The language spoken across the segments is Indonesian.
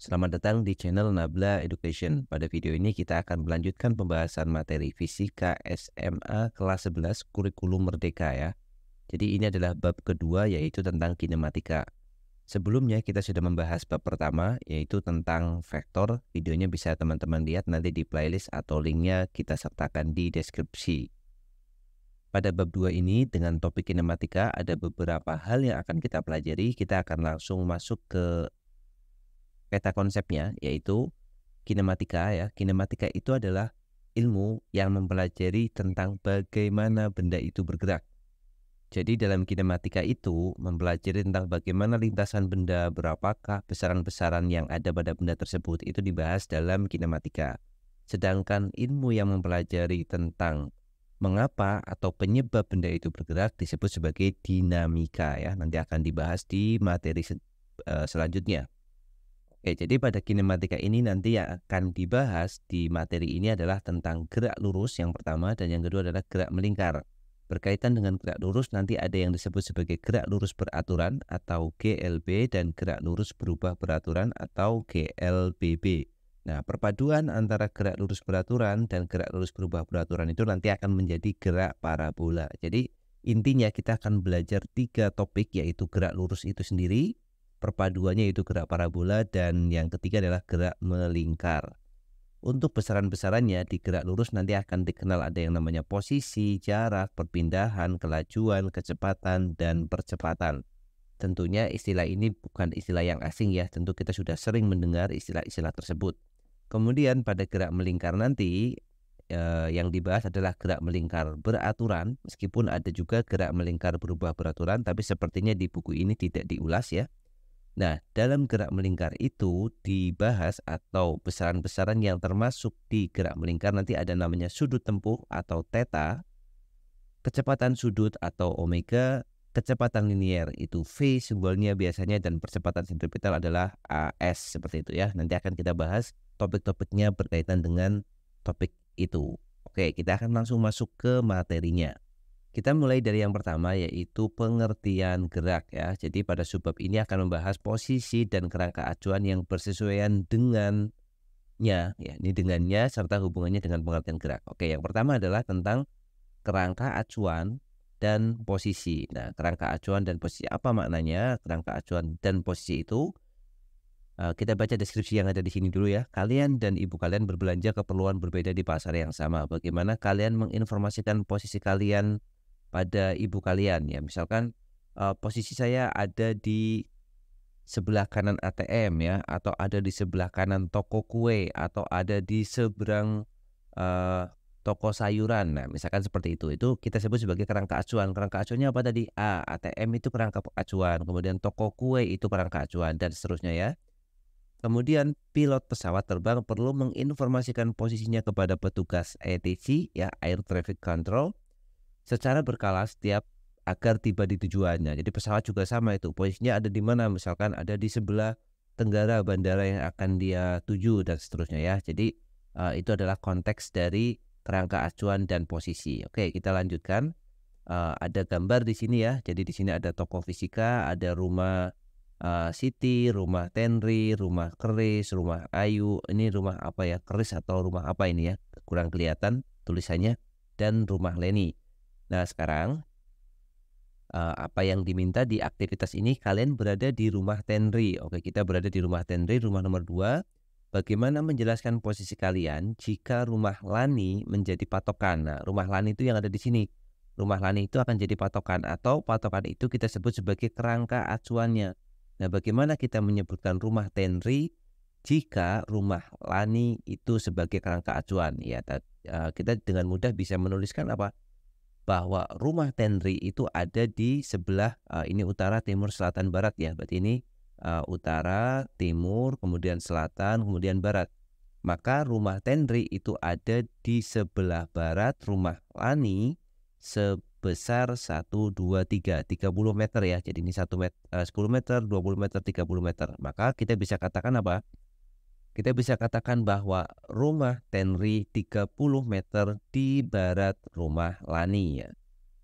Selamat datang di channel Nabla Education. Pada video ini kita akan melanjutkan pembahasan materi Fisika SMA kelas 11 Kurikulum Merdeka ya. Jadi ini adalah bab kedua yaitu tentang kinematika. Sebelumnya kita sudah membahas bab pertama yaitu tentang vektor. Videonya bisa teman-teman lihat nanti di playlist atau linknya kita sertakan di deskripsi. Pada bab 2 ini dengan topik kinematika ada beberapa hal yang akan kita pelajari. Kita akan langsung masuk ke peta konsepnya yaitu kinematika ya. Kinematika itu adalah ilmu yang mempelajari tentang bagaimana benda itu bergerak. Jadi dalam kinematika itu mempelajari tentang bagaimana lintasan benda, berapakah besaran-besaran yang ada pada benda tersebut itu dibahas dalam kinematika. Sedangkan ilmu yang mempelajari tentang mengapa atau penyebab benda itu bergerak disebut sebagai dinamika ya. Nanti akan dibahas di materi selanjutnya. Oke, jadi pada kinematika ini nanti yang akan dibahas di materi ini adalah tentang gerak lurus yang pertama dan yang kedua adalah gerak melingkar. Berkaitan dengan gerak lurus nanti ada yang disebut sebagai gerak lurus beraturan atau GLB dan gerak lurus berubah beraturan atau GLBB. Nah, perpaduan antara gerak lurus beraturan dan gerak lurus berubah beraturan itu nanti akan menjadi gerak parabola. Jadi intinya kita akan belajar 3 topik yaitu gerak lurus itu sendiri, perpaduannya yaitu gerak parabola, dan yang ketiga adalah gerak melingkar. Untuk besaran-besarannya di gerak lurus nanti akan dikenal ada yang namanya posisi, jarak, perpindahan, kelajuan, kecepatan, dan percepatan. Tentunya istilah ini bukan istilah yang asing ya, tentu kita sudah sering mendengar istilah-istilah tersebut. Kemudian pada gerak melingkar nanti yang dibahas adalah gerak melingkar beraturan, meskipun ada juga gerak melingkar berubah beraturan, tapi sepertinya di buku ini tidak diulas ya. Nah, dalam gerak melingkar itu dibahas atau besaran-besaran yang termasuk di gerak melingkar nanti ada namanya sudut tempuh atau theta, kecepatan sudut atau omega, kecepatan linier itu V simbolnya biasanya, dan percepatan sentripetal adalah AS seperti itu ya. Nanti akan kita bahas topik-topiknya berkaitan dengan topik itu. Oke, kita akan langsung masuk ke materinya. Kita mulai dari yang pertama yaitu pengertian gerak ya. Jadi pada subbab ini akan membahas posisi dan kerangka acuan yang bersesuaian dengannya ya. Ini dengannya serta hubungannya dengan pengertian gerak. Oke, yang pertama adalah tentang kerangka acuan dan posisi. Nah, kerangka acuan dan posisi apa maknanya? Kerangka acuan dan posisi itu kita baca deskripsi yang ada di sini dulu ya. Kalian dan ibu kalian berbelanja keperluan berbeda di pasar yang sama. Bagaimana kalian menginformasikan posisi kalian pada ibu kalian ya? Misalkan posisi saya ada di sebelah kanan ATM ya, atau ada di sebelah kanan toko kue, atau ada di seberang toko sayuran. Nah, misalkan seperti itu kita sebut sebagai kerangka acuan. Kerangka acuannya apa tadi? ATM itu kerangka acuan, kemudian toko kue itu kerangka acuan, dan seterusnya ya. Kemudian pilot pesawat terbang perlu menginformasikan posisinya kepada petugas ATC ya, Air Traffic Control, secara berkala setiap agar tiba di tujuannya. Jadi pesawat juga sama itu, posisinya ada di mana, misalkan ada di sebelah tenggara bandara yang akan dia tuju dan seterusnya ya. Jadi itu adalah konteks dari kerangka acuan dan posisi. Oke, kita lanjutkan. Ada gambar di sini ya. Jadi di sini ada toko fisika, ada rumah Siti, rumah Tenri, rumah Keris, rumah Ayu. Ini rumah apa ya? Keris atau rumah apa ini ya? Kurang kelihatan tulisannya. Dan rumah Leni. Nah, sekarang apa yang diminta di aktivitas ini? Kalian berada di rumah Tenri. Oke, kita berada di rumah Tenri, rumah nomor 2. Bagaimana menjelaskan posisi kalian jika rumah Lani menjadi patokan? Nah, rumah Lani itu yang ada di sini. Rumah Lani itu akan jadi patokan, atau patokan itu kita sebut sebagai kerangka acuannya. Nah, bagaimana kita menyebutkan rumah Tenri jika rumah Lani itu sebagai kerangka acuan? Ya, kita dengan mudah bisa menuliskan apa? Bahwa rumah Tenri itu ada di sebelah ini utara, timur, selatan, barat ya. Berarti ini utara, timur, kemudian selatan, kemudian barat. Maka rumah Tenri itu ada di sebelah barat rumah Lani sebesar 1, 2, 3, 30 meter ya. Jadi ini 10 meter, 20 meter, 30 meter. Maka kita bisa katakan apa? Kita bisa katakan bahwa rumah Tenri 30 meter di barat rumah Lani ya.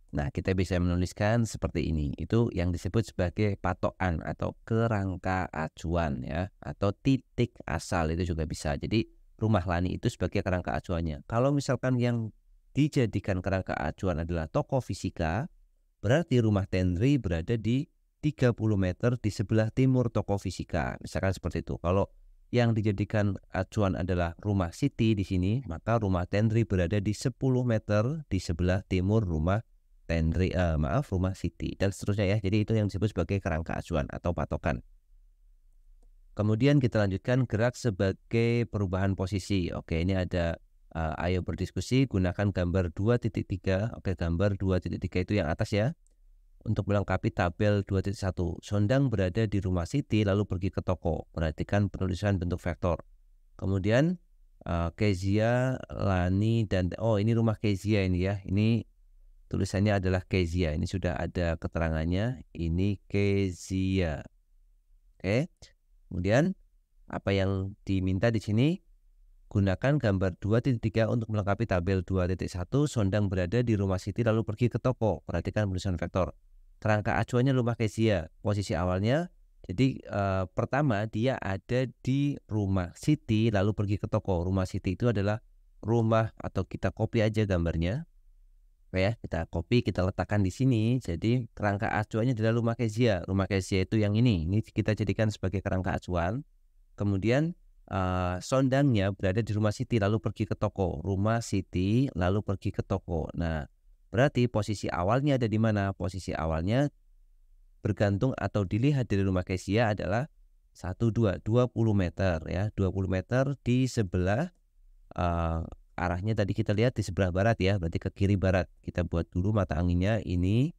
Nah, kita bisa menuliskan seperti ini. Itu yang disebut sebagai patokan atau kerangka acuan ya, atau titik asal itu juga bisa. Jadi rumah Lani itu sebagai kerangka acuannya. Kalau misalkan yang dijadikan kerangka acuan adalah toko fisika, berarti rumah Tenri berada di 30 meter di sebelah timur toko fisika. Misalkan seperti itu. Kalau yang dijadikan acuan adalah rumah Siti di sini, maka rumah Tenri berada di 10 meter di sebelah timur rumah rumah Siti dan seterusnya ya. Jadi itu yang disebut sebagai kerangka acuan atau patokan. Kemudian kita lanjutkan gerak sebagai perubahan posisi. Oke, ini ada ayo berdiskusi gunakan gambar 2.3. Oke, gambar 2.3 itu yang atas ya. Untuk melengkapi tabel 2.1. Sondang berada di rumah Siti lalu pergi ke toko. Perhatikan penulisan bentuk vektor. Kemudian Kezia, Lani dan ini rumah Kezia ini ya. Ini tulisannya adalah Kezia. Ini sudah ada keterangannya. Ini Kezia. Oke. Kemudian apa yang diminta di sini? Gunakan gambar 2.3 untuk melengkapi tabel 2.1. Sondang berada di rumah Siti lalu pergi ke toko. Perhatikan penulisan vektor. Kerangka acuannya rumah Kezia. Posisi awalnya. Jadi pertama dia ada di rumah Siti lalu pergi ke toko. Rumah Siti itu adalah rumah, atau kita copy aja gambarnya. Ya, kita copy, kita letakkan di sini. Jadi kerangka acuannya adalah rumah Kezia. Rumah Kezia itu yang ini kita jadikan sebagai kerangka acuan. Kemudian sondangnya berada di rumah Siti lalu pergi ke toko. Rumah Siti lalu pergi ke toko. Nah, berarti posisi awalnya ada di mana? Posisi awalnya bergantung atau dilihat dari rumah Kezia adalah 20 meter ya. 20 meter di sebelah arahnya tadi kita lihat di sebelah barat ya, berarti ke kiri barat. Kita buat dulu mata anginnya, ini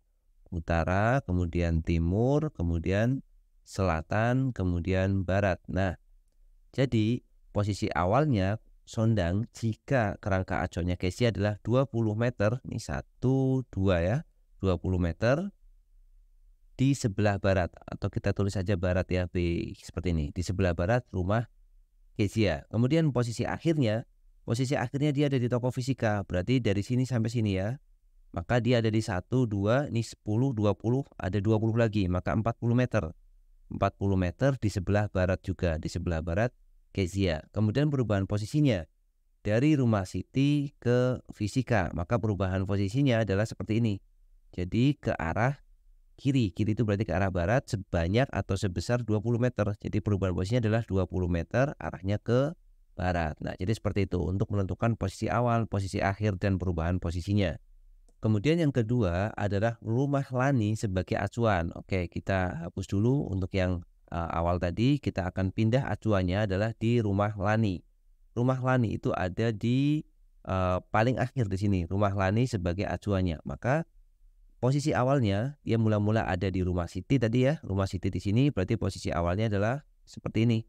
utara, kemudian timur, kemudian selatan, kemudian barat. Nah, jadi posisi awalnya sondang jika kerangka acuannya Kezia adalah 20 meter, ini 1, 2 ya, 20 meter di sebelah barat, atau kita tulis saja barat ya, B seperti ini, di sebelah barat rumah Kezia. Kemudian posisi akhirnya dia ada di toko fisika. Berarti dari sini sampai sini ya. Maka dia ada di 1, 2, ini 10, 20, ada 20 lagi. Maka 40 meter. 40 meter di sebelah barat juga. Di sebelah barat Kezia. Kemudian perubahan posisinya. Dari rumah Siti ke fisika. Maka perubahan posisinya adalah seperti ini. Jadi ke arah kiri. Kiri itu berarti ke arah barat sebanyak atau sebesar 20 meter. Jadi perubahan posisinya adalah 20 meter arahnya ke barat. Nah, jadi seperti itu untuk menentukan posisi awal, posisi akhir, dan perubahan posisinya. Kemudian yang kedua adalah rumah Lani sebagai acuan. Oke, kita hapus dulu untuk yang awal tadi. Kita akan pindah acuannya adalah di rumah Lani. Rumah Lani itu ada di paling akhir di sini. Rumah Lani sebagai acuannya. Maka posisi awalnya dia mula-mula ada di rumah Siti tadi ya. Rumah Siti di sini berarti posisi awalnya adalah seperti ini.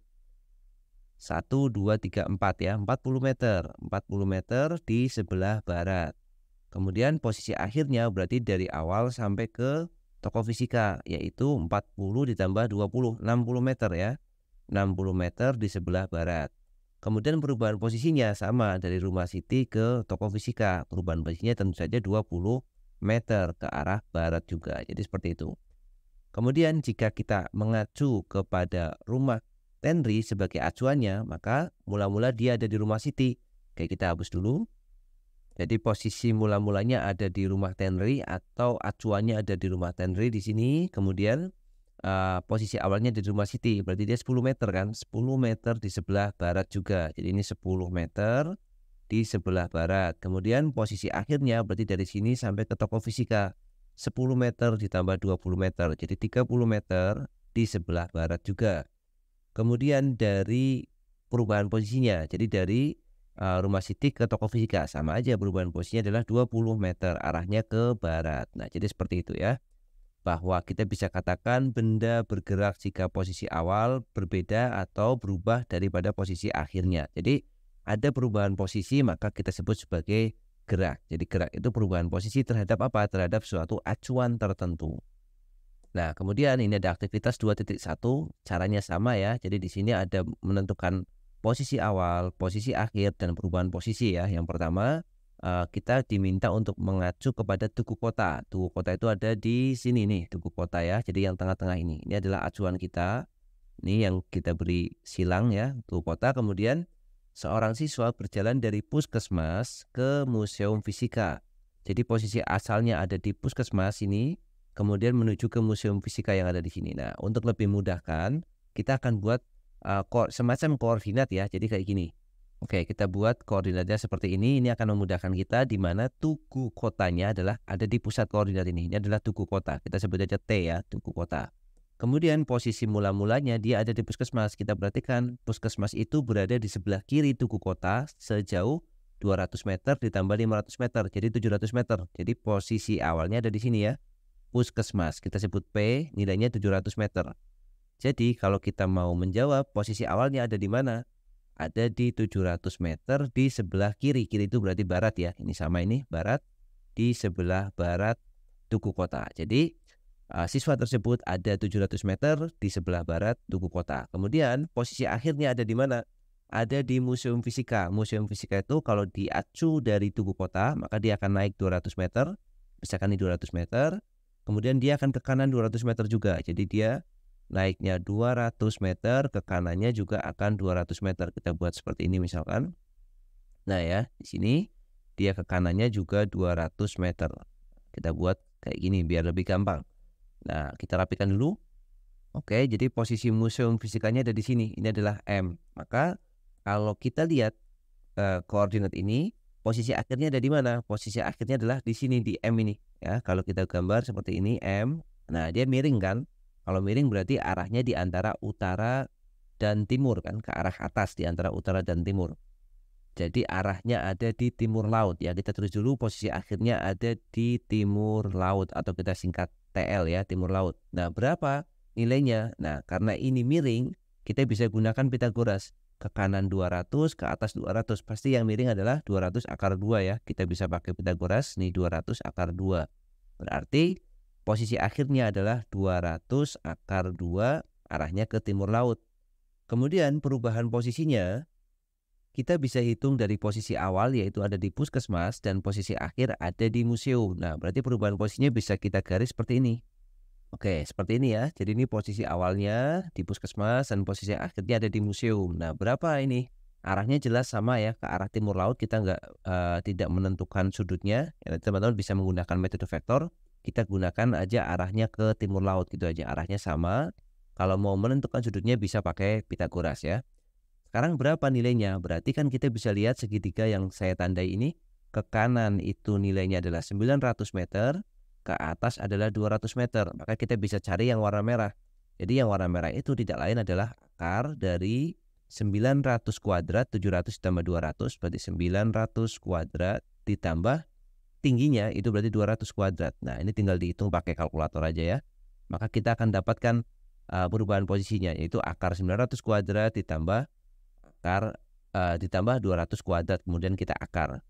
1, 2, 3, 4 ya, 40 meter. 40 meter di sebelah barat. Kemudian posisi akhirnya berarti dari awal sampai ke toko fisika, yaitu 40 ditambah 20, 60 meter ya. 60 meter di sebelah barat. Kemudian perubahan posisinya sama dari rumah Siti ke toko fisika. Perubahan posisinya tentu saja 20 meter ke arah barat juga. Jadi seperti itu. Kemudian jika kita mengacu kepada rumah Tenri sebagai acuannya, maka mula-mula dia ada di rumah Siti. Oke, kita hapus dulu. Jadi posisi mula-mulanya ada di rumah Tenri atau acuannya ada di rumah Tenri di sini. Kemudian posisi awalnya di rumah Siti. Berarti dia 10 meter kan? 10 meter di sebelah barat juga. Jadi ini 10 meter di sebelah barat. Kemudian posisi akhirnya berarti dari sini sampai ke toko fisika. 10 meter ditambah 20 meter. Jadi 30 meter di sebelah barat juga. Kemudian dari perubahan posisinya, jadi dari rumah Siti ke toko fisika sama aja, perubahan posisinya adalah 20 meter arahnya ke barat. Nah, jadi seperti itu ya. Bahwa kita bisa katakan benda bergerak jika posisi awal berbeda atau berubah daripada posisi akhirnya. Jadi ada perubahan posisi maka kita sebut sebagai gerak. Jadi gerak itu perubahan posisi terhadap apa? Terhadap suatu acuan tertentu. Nah, kemudian ini ada aktivitas 2.1, caranya sama ya. Jadi di sini ada menentukan posisi awal, posisi akhir, dan perubahan posisi ya. Yang pertama, kita diminta untuk mengacu kepada tugu kota. Tugu kota itu ada di sini nih, tugu kota ya. Jadi yang tengah-tengah ini adalah acuan kita. Ini yang kita beri silang ya, tugu kota. Kemudian seorang siswa berjalan dari puskesmas ke museum fisika. Jadi posisi asalnya ada di puskesmas ini, kemudian menuju ke museum fisika yang ada di sini. Nah, untuk lebih mudahkan, kita akan buat semacam koordinat ya. Jadi kayak gini. Oke, kita buat koordinatnya seperti ini. Ini akan memudahkan kita di mana tugu kotanya adalah ada di pusat koordinat ini. Ini adalah tugu kota. Kita sebut aja T ya, tugu kota. Kemudian posisi mula-mulanya dia ada di puskesmas. Kita perhatikan puskesmas itu berada di sebelah kiri tugu kota sejauh 200 meter ditambah 500 meter. Jadi 700 meter. Jadi posisi awalnya ada di sini ya. Puskesmas. Kita sebut P, nilainya 700 meter. Jadi kalau kita mau menjawab posisi awalnya ada di mana? Ada di 700 meter di sebelah kiri. Kiri itu berarti barat ya. Ini sama ini, barat. Di sebelah barat tugu kota. Jadi siswa tersebut ada 700 meter di sebelah barat tugu kota. Kemudian posisi akhirnya ada di mana? Ada di museum fisika. Museum fisika itu kalau diacu dari tugu kota, maka dia akan naik 200 meter. Misalkan ini 200 meter. Kemudian dia akan ke kanan 200 meter juga. Jadi dia naiknya 200 meter, ke kanannya juga akan 200 meter. Kita buat seperti ini misalkan. Nah ya, di sini dia ke kanannya juga 200 meter. Kita buat kayak gini biar lebih gampang. Nah, kita rapikan dulu. Oke, jadi posisi museum fisikanya ada di sini. Ini adalah M. Maka kalau kita lihat koordinat ini, posisi akhirnya ada di mana? Posisi akhirnya adalah di sini, di M ini. Ya, kalau kita gambar seperti ini, M. Nah, dia miring kan? Kalau miring berarti arahnya di antara utara dan timur kan, ke arah atas di antara utara dan timur. Jadi arahnya ada di timur laut ya. Kita tulis dulu posisi akhirnya ada di timur laut atau kita singkat TL ya, timur laut. Nah, berapa nilainya? Nah, karena ini miring, kita bisa gunakan Pitagoras. Ke kanan 200, ke atas 200. Pasti yang miring adalah 200 akar 2 ya. Kita bisa pakai Pitagoras, nih 200 akar 2. Berarti posisi akhirnya adalah 200 akar 2 arahnya ke timur laut. Kemudian perubahan posisinya kita bisa hitung dari posisi awal yaitu ada di puskesmas dan posisi akhir ada di museum. Nah, berarti perubahan posisinya bisa kita garis seperti ini. Oke, seperti ini ya. Jadi ini posisi awalnya di puskesmas dan posisi akhirnya ada di museum. Nah, berapa ini? Arahnya jelas sama ya, ke arah timur laut. Kita tidak menentukan sudutnya. Ya, teman-teman bisa menggunakan metode vektor. Kita gunakan aja arahnya ke timur laut gitu aja. Arahnya sama. Kalau mau menentukan sudutnya bisa pakai Pitagoras ya. Sekarang berapa nilainya? Berarti kan kita bisa lihat segitiga yang saya tandai ini. Ke kanan itu nilainya adalah 900 meter. Ke atas adalah 200 meter. Maka kita bisa cari yang warna merah. Jadi yang warna merah itu tidak lain adalah akar dari 900 kuadrat, 700 ditambah 200. Berarti 900 kuadrat ditambah tingginya itu berarti 200 kuadrat. Nah, ini tinggal dihitung pakai kalkulator aja ya. Maka kita akan dapatkan perubahan posisinya, yaitu akar 900 kuadrat ditambah akar ditambah 200 kuadrat, kemudian kita akar.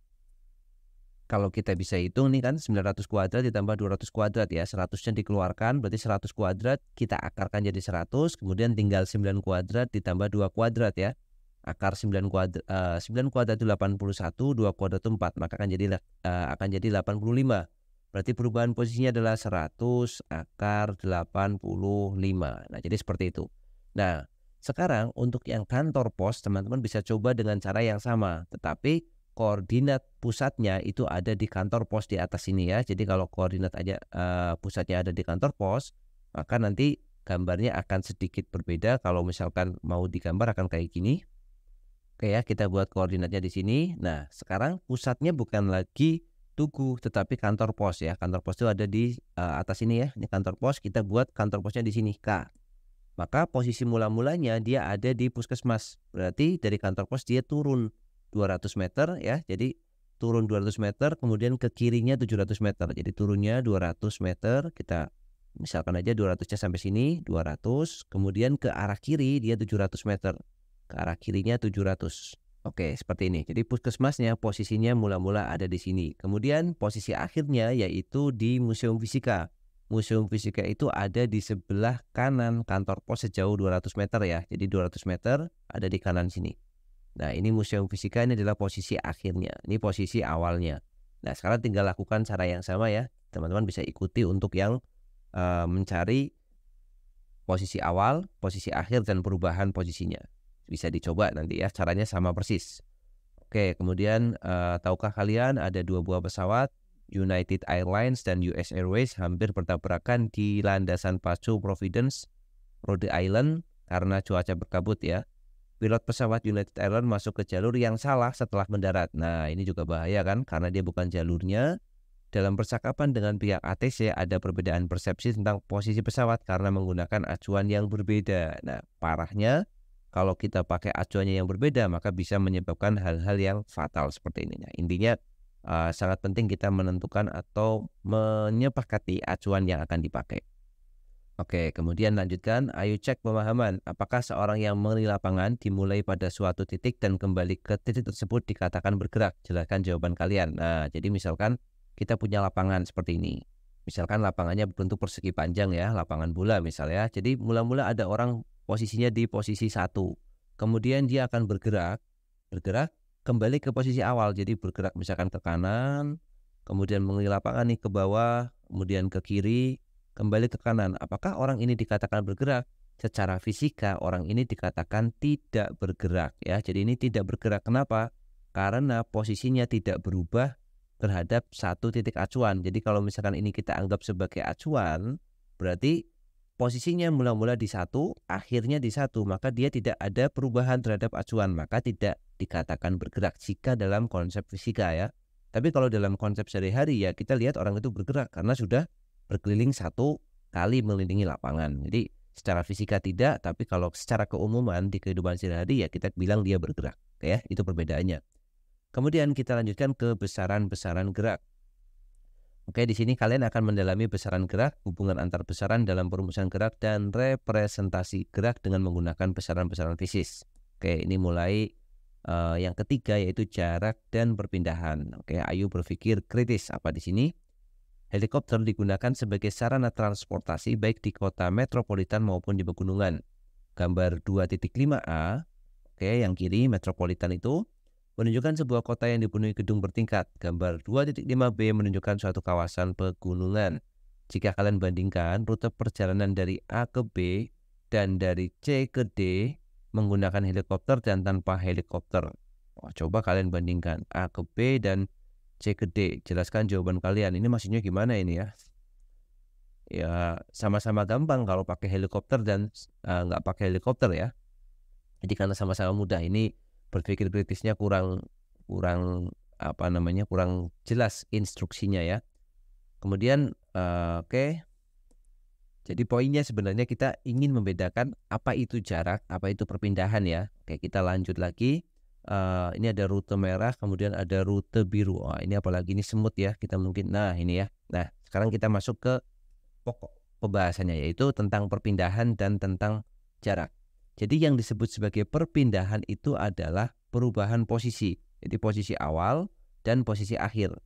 Kalau kita bisa hitung nih kan 900 kuadrat ditambah 200 kuadrat ya, 100-nya dikeluarkan berarti 100 kuadrat, kita akarkan jadi 100, kemudian tinggal 9 kuadrat ditambah 2 kuadrat ya. Akar 9 kuadrat 9 kuadrat itu 81, 2 kuadrat itu 4, maka akan jadi 85. Berarti perubahan posisinya adalah 100 akar 85. Nah, jadi seperti itu. Nah, sekarang untuk yang kantor pos teman-teman bisa coba dengan cara yang sama, tetapi koordinat pusatnya itu ada di kantor pos di atas ini ya. Jadi kalau koordinat aja pusatnya ada di kantor pos, maka nanti gambarnya akan sedikit berbeda. Kalau misalkan mau digambar akan kayak gini. Oke ya, kita buat koordinatnya di sini. Nah, sekarang pusatnya bukan lagi tugu, tetapi kantor pos ya. Kantor pos itu ada di atas ini ya. Ini kantor pos, kita buat kantor posnya di sini K. Maka posisi mula-mulanya dia ada di puskesmas. Berarti dari kantor pos dia turun 200 meter ya. Jadi turun 200 meter, kemudian ke kirinya 700 meter. Jadi turunnya 200 meter, kita misalkan aja 200-nya sampai sini, 200. Kemudian ke arah kiri dia 700 meter. Ke arah kirinya 700. Oke, seperti ini. Jadi puskesmasnya posisinya mula-mula ada di sini. Kemudian posisi akhirnya yaitu di Museum Fisika. Museum Fisika itu ada di sebelah kanan kantor pos sejauh 200 meter ya. Jadi 200 meter ada di kanan sini. Nah, ini museum fisika ini adalah posisi akhirnya, ini posisi awalnya. Nah, sekarang tinggal lakukan cara yang sama ya. Teman-teman bisa ikuti untuk yang mencari posisi awal, posisi akhir, dan perubahan posisinya. Bisa dicoba nanti ya, caranya sama persis. Oke, kemudian tahukah kalian ada 2 buah pesawat United Airlines dan US Airways hampir bertabrakan di landasan pacu Providence, Rhode Island karena cuaca berkabut ya. Pilot pesawat United Airlines masuk ke jalur yang salah setelah mendarat. Nah, ini juga bahaya kan karena dia bukan jalurnya. Dalam percakapan dengan pihak ATC ada perbedaan persepsi tentang posisi pesawat karena menggunakan acuan yang berbeda. Nah, parahnya kalau kita pakai acuannya yang berbeda maka bisa menyebabkan hal-hal yang fatal seperti ini. Nah, intinya sangat penting kita menentukan atau menyepakati acuan yang akan dipakai. Oke, kemudian lanjutkan. Ayo cek pemahaman. Apakah seorang yang mengelilingi lapangan dimulai pada suatu titik dan kembali ke titik tersebut dikatakan bergerak? Jelaskan jawaban kalian. Nah, jadi misalkan kita punya lapangan seperti ini. Misalkan lapangannya berbentuk persegi panjang ya, lapangan bola misalnya. Jadi mula-mula ada orang posisinya di posisi 1. Kemudian dia akan bergerak kembali ke posisi awal. Jadi bergerak misalkan ke kanan, kemudian mengelilingi lapangan nih ke bawah, kemudian ke kiri, kembali ke kanan. Apakah orang ini dikatakan bergerak? Secara fisika orang ini dikatakan tidak bergerak ya. Jadi ini tidak bergerak. Kenapa? Karena posisinya tidak berubah terhadap satu titik acuan. Jadi kalau misalkan ini kita anggap sebagai acuan, berarti posisinya mula-mula di 1, akhirnya di 1, maka dia tidak ada perubahan terhadap acuan, maka tidak dikatakan bergerak jika dalam konsep fisika ya. Tapi kalau dalam konsep sehari-hari ya kita lihat orang itu bergerak karena sudah berkeliling 1 kali mengelilingi lapangan. Jadi secara fisika tidak, tapi kalau secara keumuman di kehidupan sehari-hari ya kita bilang dia bergerak ya, itu perbedaannya. Kemudian kita lanjutkan ke besaran-besaran gerak. Oke, di sini kalian akan mendalami besaran gerak, hubungan antar besaran dalam perumusan gerak, dan representasi gerak dengan menggunakan besaran-besaran fisis. Oke, ini mulai yang ketiga yaitu jarak dan perpindahan. Oke, ayo berpikir kritis. Apa di sini? Helikopter digunakan sebagai sarana transportasi baik di kota metropolitan maupun di pegunungan. Gambar 2.5a, oke, yang kiri metropolitan itu menunjukkan sebuah kota yang dipenuhi gedung bertingkat. Gambar 2.5b menunjukkan suatu kawasan pegunungan. Jika kalian bandingkan rute perjalanan dari A ke B dan dari C ke D menggunakan helikopter dan tanpa helikopter. Coba kalian bandingkan A ke B dan C ke D. Jelaskan jawaban kalian. Ini maksudnya gimana ini ya? Ya sama-sama gampang kalau pakai helikopter dan nggak pakai helikopter ya. Jadi karena sama-sama mudah, ini berpikir kritisnya kurang jelas instruksinya ya. Kemudian oke. Jadi poinnya sebenarnya kita ingin membedakan apa itu jarak, apa itu perpindahan ya. Oke, kita lanjut lagi. Ini ada rute merah, kemudian ada rute biru. Ini apalagi ini semut ya. Kita mungkin ini ya. Nah, sekarang kita masuk ke pokok pembahasannya yaitu tentang perpindahan dan tentang jarak. Jadi yang disebut sebagai perpindahan itu adalah perubahan posisi. Jadi posisi awal dan posisi akhir.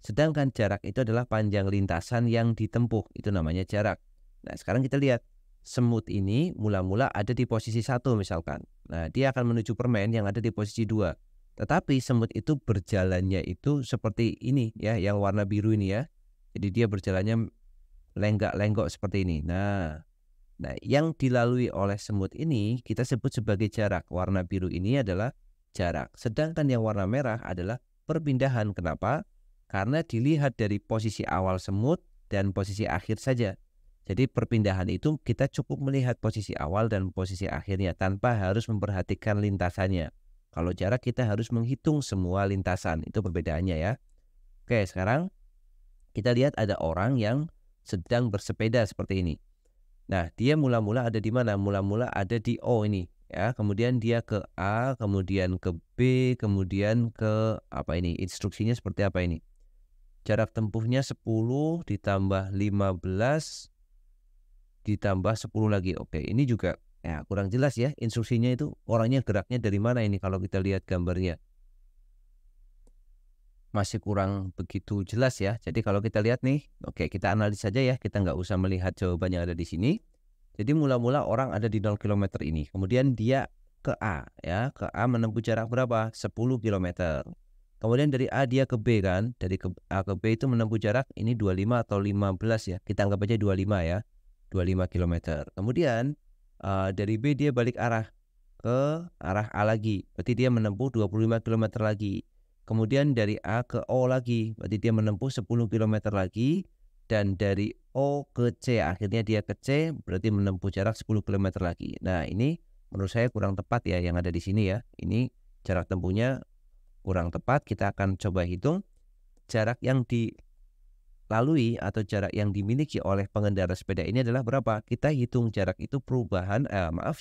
Sedangkan jarak itu adalah panjang lintasan yang ditempuh. Itu namanya jarak. Nah, sekarang kita lihat. Semut ini mula-mula ada di posisi 1 misalkan. Nah, dia akan menuju permen yang ada di posisi 2. Tetapi semut itu berjalannya itu seperti ini ya, yang warna biru ini ya. Jadi dia berjalannya lenggak-lenggok seperti ini. Nah, yang dilalui oleh semut ini kita sebut sebagai jarak. Warna biru ini adalah jarak. Sedangkan yang warna merah adalah perpindahan. Kenapa? Karena dilihat dari posisi awal semut dan posisi akhir saja. Jadi perpindahan itu kita cukup melihat posisi awal dan posisi akhirnya tanpa harus memperhatikan lintasannya. Kalau jarak kita harus menghitung semua lintasan. Itu perbedaannya ya. Oke, sekarang kita lihat ada orang yang sedang bersepeda seperti ini. Nah, dia mula-mula ada di mana? Mula-mula ada di O ini ya. Kemudian dia ke A, kemudian ke B, kemudian ke apa ini? Instruksinya seperti apa ini? Jarak tempuhnya 10 ditambah 15 ditambah 10 lagi. Oke, ini juga ya kurang jelas ya. Instruksinya itu orangnya geraknya dari mana ini kalau kita lihat gambarnya. Masih kurang begitu jelas ya. Jadi kalau kita lihat nih, oke, kita analis saja ya. Kita nggak usah melihat jawaban yang ada di sini. Jadi mula-mula orang ada di 0 km ini. Kemudian dia ke A ya. Ke A menempuh jarak berapa? 10 kilometer. Kemudian dari A dia ke B kan. Dari A ke B itu menempuh jarak ini 25 atau 15 ya. Kita anggap aja 25 ya. 25 kilometer. Kemudian dari B dia balik arah ke arah A lagi. Berarti dia menempuh 25 kilometer lagi. Kemudian dari A ke O lagi. Berarti dia menempuh 10 kilometer lagi. Dan dari O ke C, akhirnya dia ke C, berarti menempuh jarak 10 kilometer lagi. Nah, ini menurut saya kurang tepat ya yang ada di sini ya. Ini jarak tempuhnya kurang tepat. Kita akan coba hitung jarak yang dilalui atau jarak yang dimiliki oleh pengendara sepeda ini adalah berapa. Kita hitung jarak itu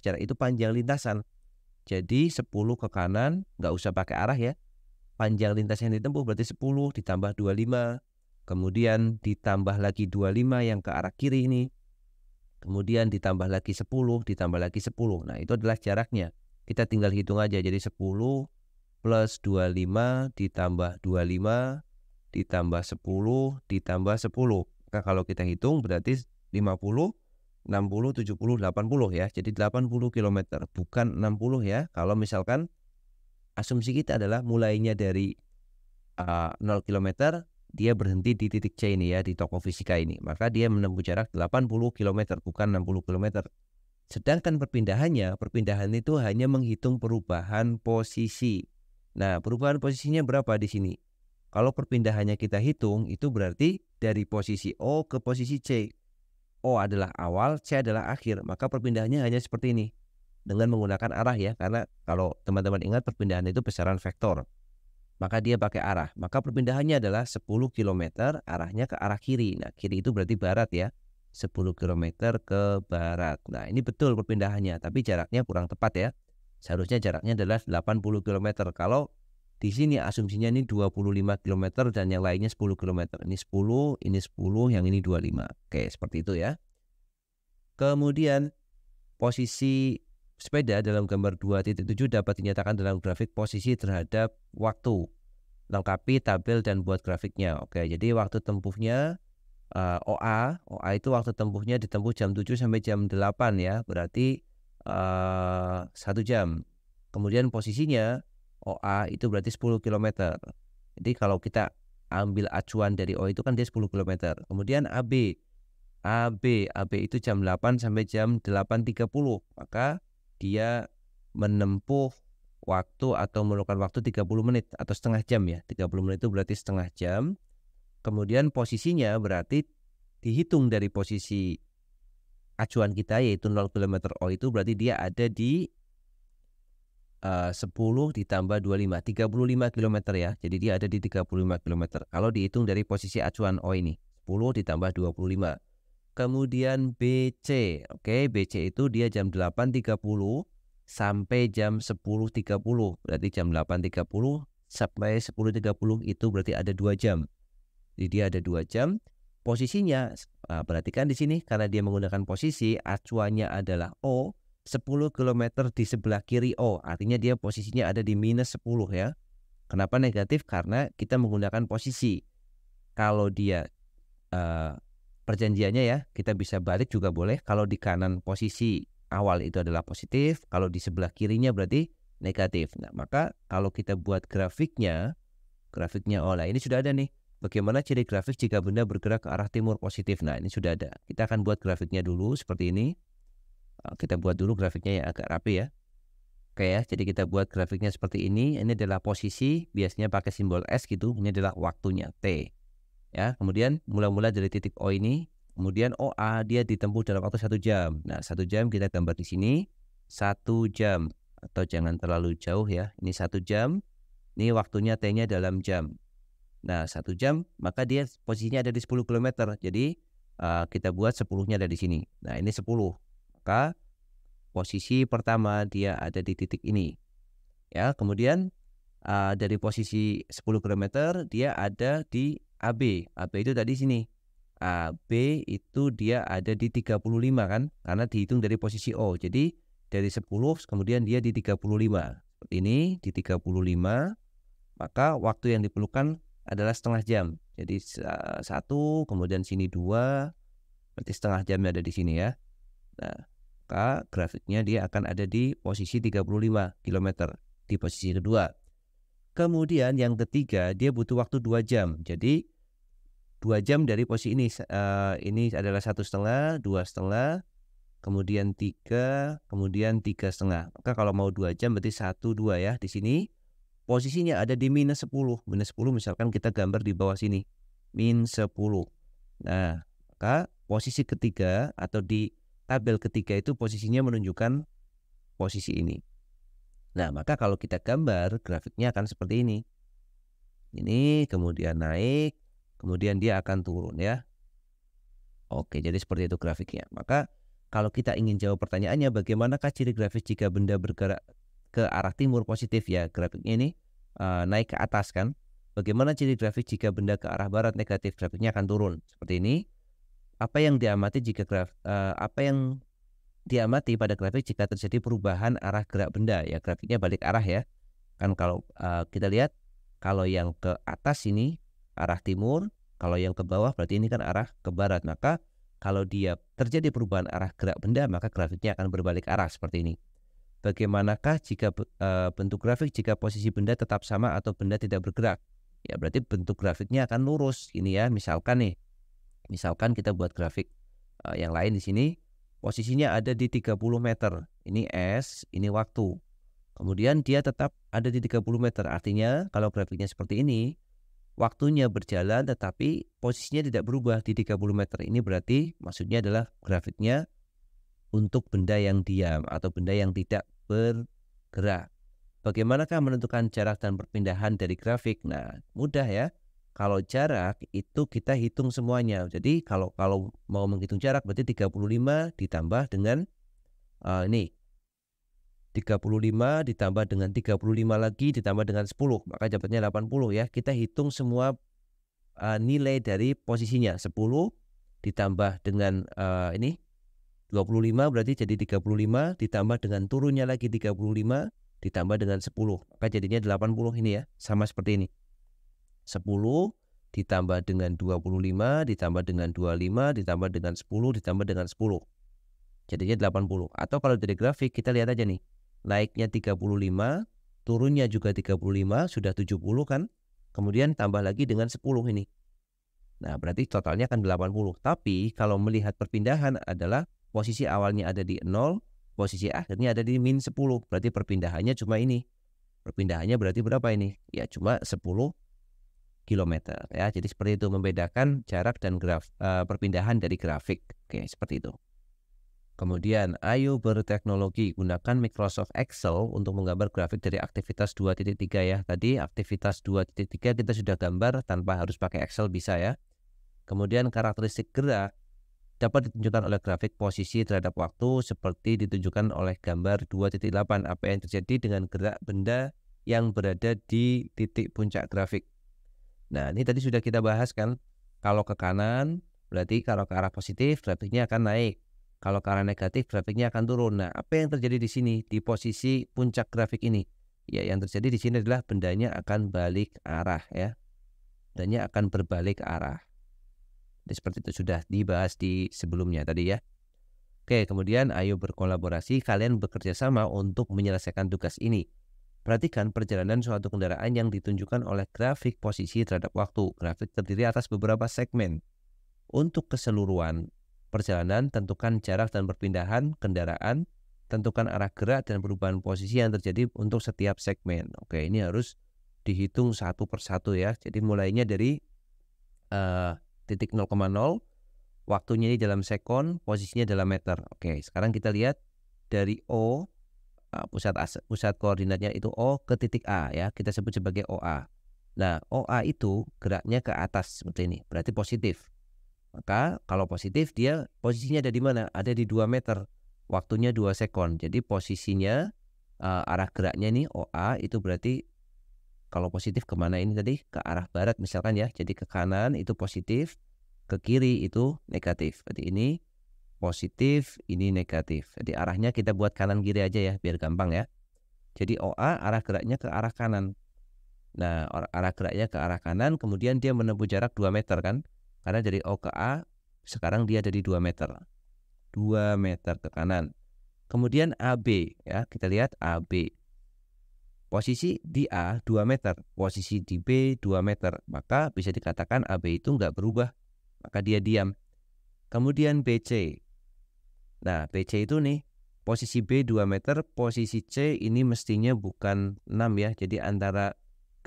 jarak itu panjang lintasan. Jadi 10 ke kanan, nggak usah pakai arah ya. Panjang lintas yang ditempuh berarti 10 ditambah 25. Kemudian ditambah lagi 25 yang ke arah kiri ini. Kemudian ditambah lagi 10, ditambah lagi 10. Nah, itu adalah jaraknya. Kita tinggal hitung aja. Jadi 10 plus 25 ditambah 25 ditambah 10 ditambah 10. Maka kalau kita hitung berarti 50, 60, 70, 80 ya. Jadi 80 km, bukan 60 ya. Kalau misalkan asumsi kita adalah mulainya dari 0 km, dia berhenti di titik C ini ya, di toko fisika ini. Maka dia menempuh jarak 80 km, bukan 60 km. Sedangkan perpindahan itu hanya menghitung perubahan posisi. Nah, perubahan posisinya berapa di sini? Kalau perpindahannya kita hitung, itu berarti dari posisi O ke posisi C. O adalah awal, C adalah akhir. Maka perpindahannya hanya seperti ini. Dengan menggunakan arah ya, karena kalau teman-teman ingat perpindahan itu besaran vektor. Maka dia pakai arah. Maka perpindahannya adalah 10 km, arahnya ke arah kiri. Nah, kiri itu berarti barat ya. 10 km ke barat. Nah, ini betul perpindahannya, tapi jaraknya kurang tepat ya. Seharusnya jaraknya adalah 80 km. Kalau di sini asumsinya ini 25 km dan yang lainnya 10 km. Ini 10, ini 10, yang ini 25. Oke, seperti itu ya. Kemudian posisi sepeda dalam gambar 2.7 dapat dinyatakan dalam grafik posisi terhadap waktu. Lengkapi tabel dan buat grafiknya. Oke, jadi waktu tempuhnya OA itu waktu tempuhnya ditempuh jam 7 sampai jam 8 ya. Berarti 1 jam. Kemudian posisinya OA itu berarti 10 km. Jadi kalau kita ambil acuan dari O itu kan dia 10 km. Kemudian AB itu jam 8 sampai jam 8.30. Maka dia menempuh waktu atau memerlukan waktu 30 menit atau setengah jam ya. 30 menit itu berarti setengah jam. Kemudian posisinya berarti dihitung dari posisi acuan kita yaitu 0 km O itu berarti dia ada di 10 ditambah 25, 35 km ya. Jadi dia ada di 35 km. Kalau dihitung dari posisi acuan O ini, 10 ditambah 25. Kemudian BC, oke, BC itu dia jam 8.30 sampai jam 10.30. Berarti jam 8.30 sampai 10.30 itu berarti ada 2 jam. Jadi dia ada 2 jam. Posisinya, perhatikan di sini karena dia menggunakan posisi, acuannya adalah O, 10 km di sebelah kiri O. Artinya dia posisinya ada di minus 10 ya. Kenapa negatif? Karena kita menggunakan posisi. Kalau dia perjanjiannya ya, kita bisa balik juga boleh. Kalau di kanan posisi awal itu adalah positif, kalau di sebelah kirinya berarti negatif. Nah, maka kalau kita buat grafiknya, nah ini sudah ada nih. Bagaimana ciri grafik jika benda bergerak ke arah timur positif? Nah, ini sudah ada. Kita akan buat grafiknya dulu seperti ini. Kita buat dulu grafiknya yang agak rapi ya. Oke ya, jadi kita buat grafiknya seperti ini. Ini adalah posisi, biasanya pakai simbol S gitu. Ini adalah waktunya T. Ya, kemudian mula-mula dari titik O ini, kemudian OA dia ditempuh dalam waktu 1 jam. Nah, 1 jam kita gambar di sini 1 jam atau jangan terlalu jauh ya. Ini 1 jam. Ini waktunya T-nya dalam jam. Nah, 1 jam maka dia posisinya ada di 10 km. Jadi kita buat 10-nya ada di sini. Nah, ini 10. Maka posisi pertama dia ada di titik ini. Ya, kemudian dari posisi 10 km dia ada di AB. AB itu tadi sini. AB itu dia ada di 35 kan? Karena dihitung dari posisi O. Jadi dari 10 kemudian dia di 35. Seperti ini di 35. Maka waktu yang diperlukan adalah setengah jam. Jadi 1 kemudian sini 2. Berarti setengah jamnya ada di sini ya. Nah, maka grafiknya dia akan ada di posisi 35 km di posisi kedua. Kemudian yang ketiga, dia butuh waktu 2 jam. Jadi 2 jam dari posisi ini adalah 1,5, 2,5, kemudian 3, kemudian 3,5. Maka kalau mau 2 jam berarti 1, 2 ya. Di sini posisinya ada di -10. -10 misalkan kita gambar di bawah sini. -10. Nah, maka posisi ketiga atau di tabel ketiga itu posisinya menunjukkan posisi ini. Nah, maka kalau kita gambar grafiknya akan seperti ini. Ini kemudian naik, kemudian dia akan turun ya. Oke, jadi seperti itu grafiknya. Maka kalau kita ingin jawab pertanyaannya, bagaimanakah ciri grafis jika benda bergerak ke arah timur positif ya? Grafiknya ini naik ke atas kan. Bagaimana ciri grafis jika benda ke arah barat negatif? Grafiknya akan turun seperti ini. Apa yang diamati pada grafik jika terjadi perubahan arah gerak benda? Ya, grafiknya balik arah ya. Kan kalau kita lihat, kalau yang ke atas ini arah timur, kalau yang ke bawah berarti ini kan arah ke barat. Maka kalau dia terjadi perubahan arah gerak benda, maka grafiknya akan berbalik arah seperti ini. Bagaimanakah jika bentuk grafik jika posisi benda tetap sama atau benda tidak bergerak? Ya, berarti bentuk grafiknya akan lurus. Ini ya, misalkan kita buat grafik yang lain di sini, posisinya ada di 30 meter. Ini S, ini waktu. Kemudian dia tetap ada di 30 meter. Artinya kalau grafiknya seperti ini, waktunya berjalan tetapi posisinya tidak berubah di 30 meter. Ini berarti maksudnya adalah grafiknya untuk benda yang diam atau benda yang tidak bergerak. Bagaimanakah menentukan jarak dan perpindahan dari grafik? Nah, mudah ya. Kalau jarak itu kita hitung semuanya. Jadi kalau mau menghitung jarak berarti 35 ditambah dengan ini 35 ditambah dengan 35 lagi ditambah dengan 10, maka dapatnya 80 ya. Kita hitung semua nilai dari posisinya. 10 ditambah dengan ini 25 berarti jadi 35 ditambah dengan turunnya lagi 35 ditambah dengan 10. Maka jadinya 80 ini ya. Sama seperti ini. 10 ditambah dengan 25 ditambah dengan 25 ditambah dengan 10 ditambah dengan 10. Jadinya 80. Atau kalau dari grafik kita lihat aja nih. Naiknya 35, turunnya juga 35, sudah 70 kan. Kemudian tambah lagi dengan 10 ini. Nah, berarti totalnya akan 80. Tapi kalau melihat perpindahan adalah posisi awalnya ada di 0, posisi akhirnya ada di -10. Berarti perpindahannya cuma ini. Perpindahannya berarti berapa ini? Ya cuma 10 km ya. Jadi seperti itu membedakan jarak dan perpindahan dari grafik. Oke, seperti itu. Kemudian, ayo berteknologi, gunakan Microsoft Excel untuk menggambar grafik dari aktivitas 2.3 ya. Tadi aktivitas 2.3 kita sudah gambar tanpa harus pakai Excel, bisa ya. Kemudian karakteristik gerak dapat ditunjukkan oleh grafik posisi terhadap waktu seperti ditunjukkan oleh gambar 2.8. Apa yang terjadi dengan gerak benda yang berada di titik puncak grafik. Nah, ini tadi sudah kita bahas kan. Kalau ke kanan, berarti kalau ke arah positif, grafiknya akan naik. Kalau ke arah negatif, grafiknya akan turun. Nah, apa yang terjadi di sini, di posisi puncak grafik ini? Ya, yang terjadi di sini adalah bendanya akan balik arah ya. Bendanya akan berbalik arah. Jadi seperti itu sudah dibahas di sebelumnya tadi ya. Oke, kemudian ayo berkolaborasi, kalian bekerja sama untuk menyelesaikan tugas ini. Perhatikan perjalanan suatu kendaraan yang ditunjukkan oleh grafik posisi terhadap waktu. Grafik terdiri atas beberapa segmen. Untuk keseluruhan perjalanan, tentukan jarak dan perpindahan kendaraan, tentukan arah gerak dan perubahan posisi yang terjadi untuk setiap segmen. Oke, ini harus dihitung satu persatu ya. Jadi mulainya dari titik 0,0, waktunya ini dalam sekon, posisinya dalam meter. Oke, sekarang kita lihat dari O, pusat koordinatnya itu O ke titik A ya, kita sebut sebagai OA. Nah, OA itu geraknya ke atas seperti ini, berarti positif. Maka kalau positif dia posisinya ada di mana? Ada di 2 meter. Waktunya 2 sekon. Jadi posisinya arah geraknya nih OA itu berarti kalau positif kemana ini tadi? Ke arah barat misalkan ya. Jadi ke kanan itu positif, ke kiri itu negatif. Berarti ini positif, ini negatif. Jadi arahnya kita buat kanan kiri aja ya biar gampang ya. Jadi OA arah geraknya ke arah kanan. Nah, arah geraknya ke arah kanan, kemudian dia menempuh jarak 2 meter kan. Karena dari O ke A, sekarang dia ada di 2 meter. 2 meter ke kanan. Kemudian AB ya, kita lihat AB. Posisi di A 2 meter, posisi di B 2 meter. Maka bisa dikatakan AB itu nggak berubah, maka dia diam. Kemudian BC. Nah, BC itu nih, posisi B 2 meter, posisi C ini mestinya bukan 6 ya. Jadi antara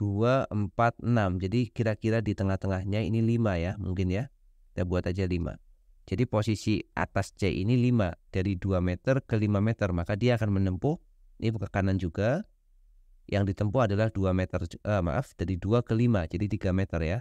2, 4, 6. Jadi kira-kira di tengah-tengahnya ini 5 ya, mungkin ya. Kita buat aja 5. Jadi posisi atas C ini 5, dari 2 meter ke 5 meter. Maka dia akan menempuh, ini ke kanan juga, yang ditempuh adalah 2 meter, dari 2 ke 5, jadi 3 meter ya.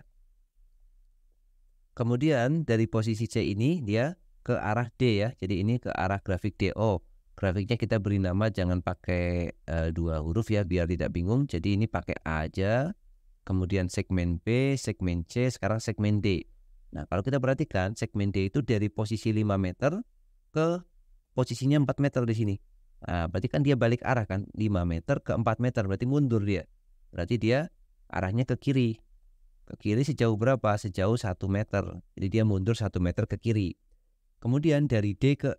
Kemudian dari posisi C ini dia ke arah D ya, jadi ini ke arah grafik DO. Grafiknya kita beri nama, jangan pakai 2 huruf ya, biar tidak bingung. Jadi ini pakai A aja, kemudian segmen B, segmen C, sekarang segmen D. Nah, kalau kita perhatikan segmen D itu dari posisi 5 meter ke posisinya 4 meter di sini. Nah, berarti kan dia balik arah kan, 5 meter ke 4 meter, berarti mundur dia. Berarti dia arahnya ke kiri. Ke kiri sejauh berapa? Sejauh 1 meter. Jadi dia mundur 1 meter ke kiri. Kemudian dari D ke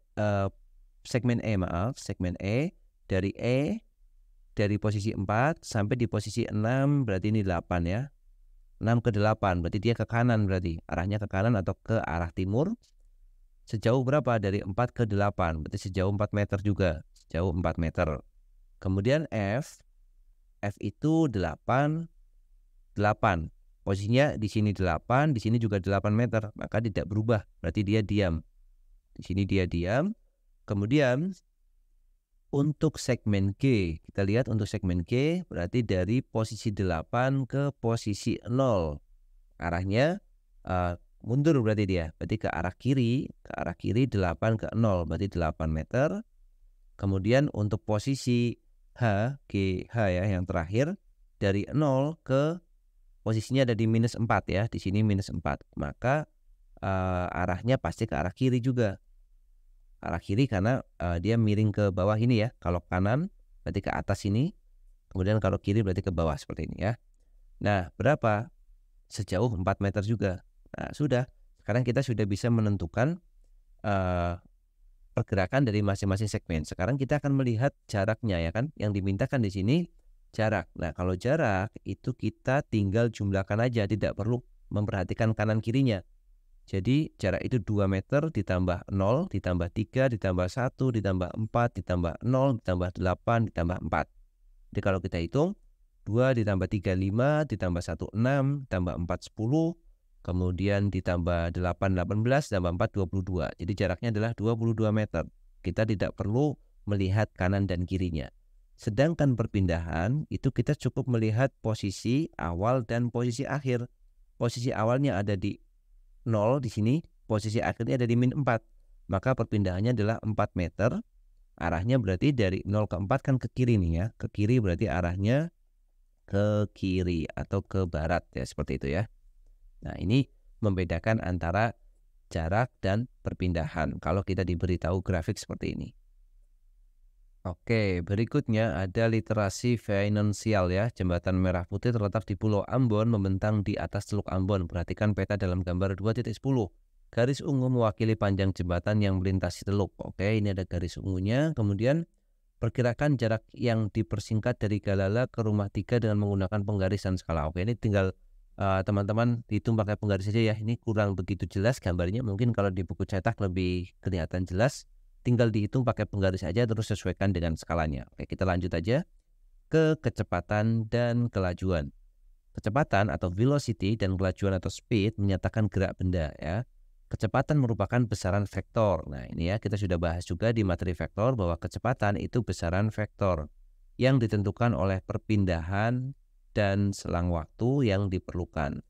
segmen E, dari posisi 4 sampai di posisi 6, berarti ini 8 ya. 6 ke 8, berarti dia ke kanan berarti. Arahnya ke kanan atau ke arah timur. Sejauh berapa? Dari 4 ke 8, berarti sejauh 4 meter juga. Jauh 4 meter. Kemudian F itu 8. Posisinya di sini 8, di sini juga 8 meter, maka tidak berubah. Berarti dia diam. Di sini dia diam. Kemudian untuk segmen G, kita lihat untuk segmen G berarti dari posisi 8 ke posisi 0. Arahnya mundur berarti dia. Berarti ke arah kiri 8 ke 0, berarti 8 meter. Kemudian untuk posisi H ya yang terakhir, dari 0 ke posisinya ada di minus 4 ya, di sini minus 4. Maka arahnya pasti ke arah kiri juga. Arah kiri karena dia miring ke bawah ini ya. Kalau kanan berarti ke atas ini, kemudian kalau kiri berarti ke bawah seperti ini ya. Nah, berapa? Sejauh 4 meter juga. Nah, sudah. Sekarang kita sudah bisa menentukan pergerakan dari masing-masing segmen. Sekarang kita akan melihat jaraknya ya kan. Yang dimintakan di sini jarak. Nah, kalau jarak itu kita tinggal jumlahkan aja, tidak perlu memperhatikan kanan kirinya. Jadi jarak itu 2 meter ditambah 0, ditambah 3, ditambah 1, ditambah 4, ditambah 0, ditambah 8, ditambah 4. Jadi kalau kita hitung, 2 ditambah 3, 5, ditambah 1, 6, ditambah 4, 10, kemudian ditambah 8, 18, ditambah 4, 22. Jadi jaraknya adalah 22 meter. Kita tidak perlu melihat kanan dan kirinya. Sedangkan perpindahan itu kita cukup melihat posisi awal dan posisi akhir. Posisi awalnya ada di 0 di sini, posisi akhirnya ada di min 4. Maka perpindahannya adalah 4 meter. Arahnya berarti dari 0 ke 4 kan ke kiri nih ya. Ke kiri berarti arahnya ke kiri atau ke barat ya, seperti itu ya. Nah, ini membedakan antara jarak dan perpindahan kalau kita diberitahu grafik seperti ini. Oke, berikutnya ada literasi finansial ya. Jembatan Merah Putih terletak di Pulau Ambon, membentang di atas Teluk Ambon. Perhatikan peta dalam gambar 2.10. Garis ungu mewakili panjang jembatan yang melintasi teluk. Oke, ini ada garis ungunya. Kemudian perkirakan jarak yang dipersingkat dari Galala ke Rumah 3 dengan menggunakan penggarisan skala. Oke, ini tinggal teman-teman hitung pakai penggaris saja ya. Ini kurang begitu jelas gambarnya. Mungkin kalau di buku cetak lebih kelihatan jelas. Tinggal dihitung pakai penggaris aja, terus sesuaikan dengan skalanya. Oke, kita lanjut aja ke kecepatan dan kelajuan. Kecepatan atau velocity dan kelajuan atau speed menyatakan gerak benda ya. Kecepatan merupakan besaran vektor. Nah, ini ya kita sudah bahas juga di materi vektor bahwa kecepatan itu besaran vektor yang ditentukan oleh perpindahan dan selang waktu yang diperlukan.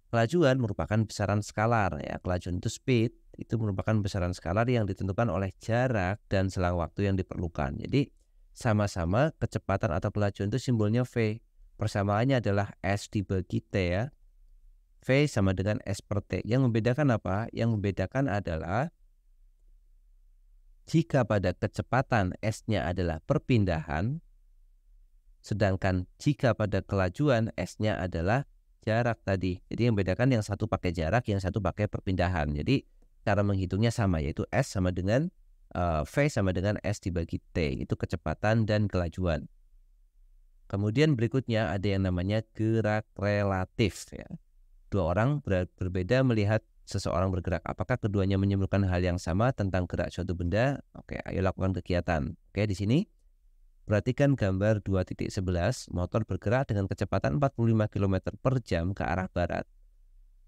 Kelajuan merupakan besaran skalar ya. Kelajuan itu speed, itu merupakan besaran skalar yang ditentukan oleh jarak dan selang waktu yang diperlukan. Jadi sama-sama kecepatan atau kelajuan itu simbolnya V. Persamaannya adalah S dibagi T ya. V sama dengan S per T. Yang membedakan apa? Yang membedakan adalah jika pada kecepatan S-nya adalah perpindahan, sedangkan jika pada kelajuan S-nya adalah jarak tadi. Jadi yang membedakan yang satu pakai jarak, yang satu pakai perpindahan. Jadi cara menghitungnya sama, yaitu S sama dengan V sama dengan S dibagi T, itu kecepatan dan kelajuan. Kemudian berikutnya ada yang namanya gerak relatif ya. Dua orang berbeda melihat seseorang bergerak. Apakah keduanya menyimpulkan hal yang sama tentang gerak suatu benda? Oke, ayo lakukan kegiatan. Oke, di sini perhatikan gambar 2.11, motor bergerak dengan kecepatan 45 km per jam ke arah barat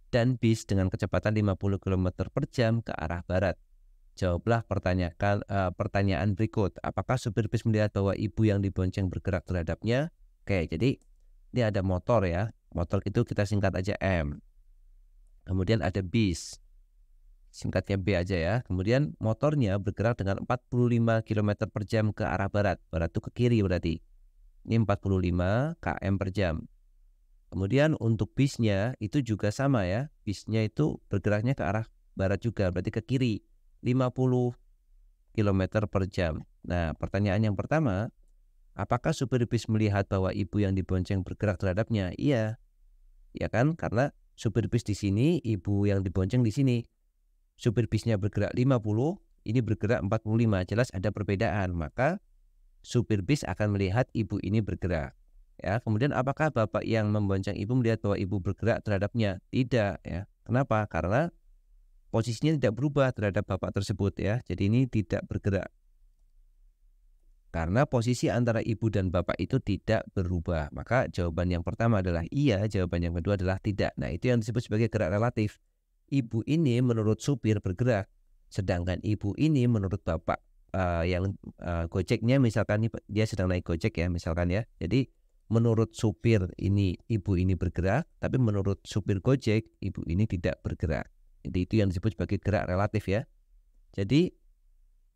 dan bis dengan kecepatan 50 km per jam ke arah barat. Jawablah pertanyaan berikut. Apakah supir bis melihat bahwa ibu yang dibonceng bergerak terhadapnya? Oke, jadi ini ada motor ya. Motor itu kita singkat aja M. Kemudian ada bis. Singkatnya B aja ya. Kemudian motornya bergerak dengan 45 km per jam ke arah barat. Barat itu ke kiri berarti. Ini 45 km per jam. Kemudian untuk bisnya itu juga sama ya. Bisnya itu bergeraknya ke arah barat juga. Berarti ke kiri. 50 km per jam. Nah, pertanyaan yang pertama, apakah supir bis melihat bahwa ibu yang dibonceng bergerak terhadapnya? Iya. Ya kan? Karena supir bis di sini, ibu yang dibonceng di sini. Supir bisnya bergerak 50, ini bergerak 45. Jelas ada perbedaan. Maka supir bis akan melihat ibu ini bergerak. Ya, kemudian apakah bapak yang membonceng ibu melihat bahwa ibu bergerak terhadapnya? Tidak ya. Kenapa? Karena posisinya tidak berubah terhadap bapak tersebut ya. Jadi ini tidak bergerak. Karena posisi antara ibu dan bapak itu tidak berubah. Maka jawaban yang pertama adalah iya, jawaban yang kedua adalah tidak. Nah, itu yang disebut sebagai gerak relatif. Ibu ini menurut supir bergerak, sedangkan ibu ini menurut bapak yang Gojeknya misalkan dia sedang naik Gojek ya misalkan ya. Jadi menurut supir ini ibu ini bergerak, tapi menurut supir Gojek ibu ini tidak bergerak. Jadi itu yang disebut sebagai gerak relatif ya. Jadi